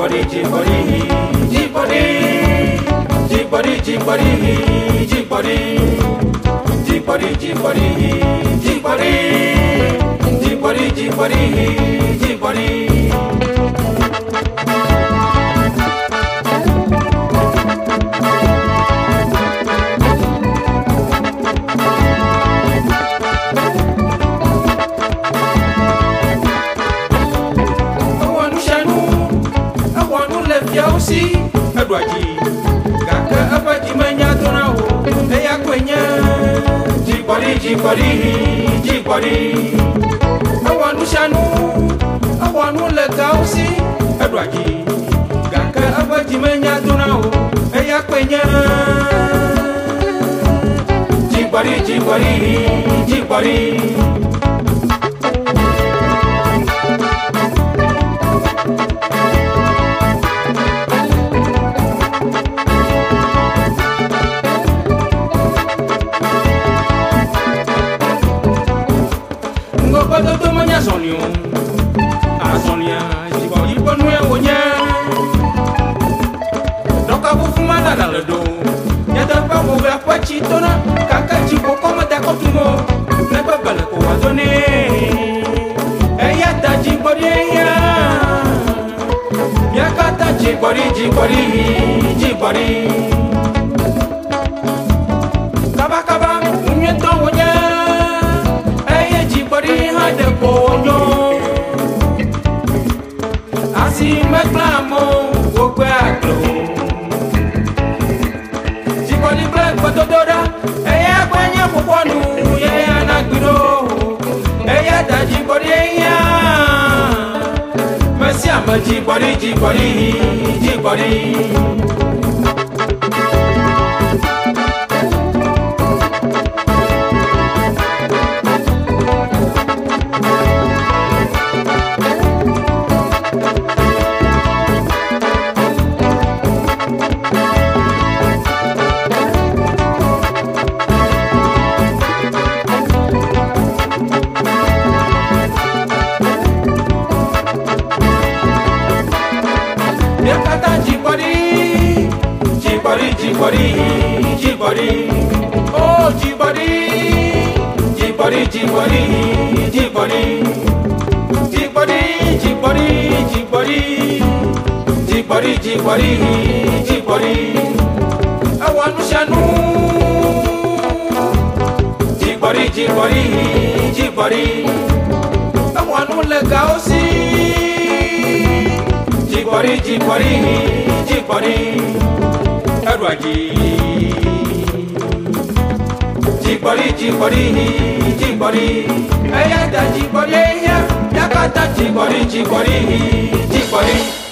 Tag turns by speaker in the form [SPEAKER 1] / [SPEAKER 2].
[SPEAKER 1] G-body, G-body, G-body, G-body, G-body, G-body, G-body, G-body, G-body, G-body, G-body, G-body.
[SPEAKER 2] Si adwaji kaka apa jimanya tonao eya kwenya
[SPEAKER 1] G-body, G-body, G-body.
[SPEAKER 2] awanu shanu awanu legao si adwaji kaka apa jimanya tonao eya kwenya
[SPEAKER 1] G-body, G-body, G-body.
[SPEAKER 2] Ngobato manya sonio asonia jiboli bonwe wonya doka bufuma la do yata pa mo ga pachi tona kaka jibo koma da kotumo na babala ko wazone eya ta jibori ya kata
[SPEAKER 1] G-body, G-body, G-body.
[SPEAKER 2] kaba kaba unyeto wonya de ponyo asi meklamo ogbeaglo jiboli black patodora eya kwenya poponu eya nagbiro eya da jiboli eya
[SPEAKER 1] Messi ama G-body, G-body, G-body.
[SPEAKER 2] yakata jiboli
[SPEAKER 1] G-body, G-body, G-body.
[SPEAKER 2] oh jiboli
[SPEAKER 1] G-body, G-body, G-body.
[SPEAKER 2] jiboli jiboli jiboli
[SPEAKER 1] G-body, G-body, G-body.
[SPEAKER 2] awanu shanu
[SPEAKER 1] G-body, G-body, G-body.
[SPEAKER 2] awanu legao si
[SPEAKER 1] G-body, G-body, G-body.
[SPEAKER 2] adwaji
[SPEAKER 1] G-body, G-body, G-body.
[SPEAKER 2] eya da jiboli eya yakata
[SPEAKER 1] G-body, G-body, G-body.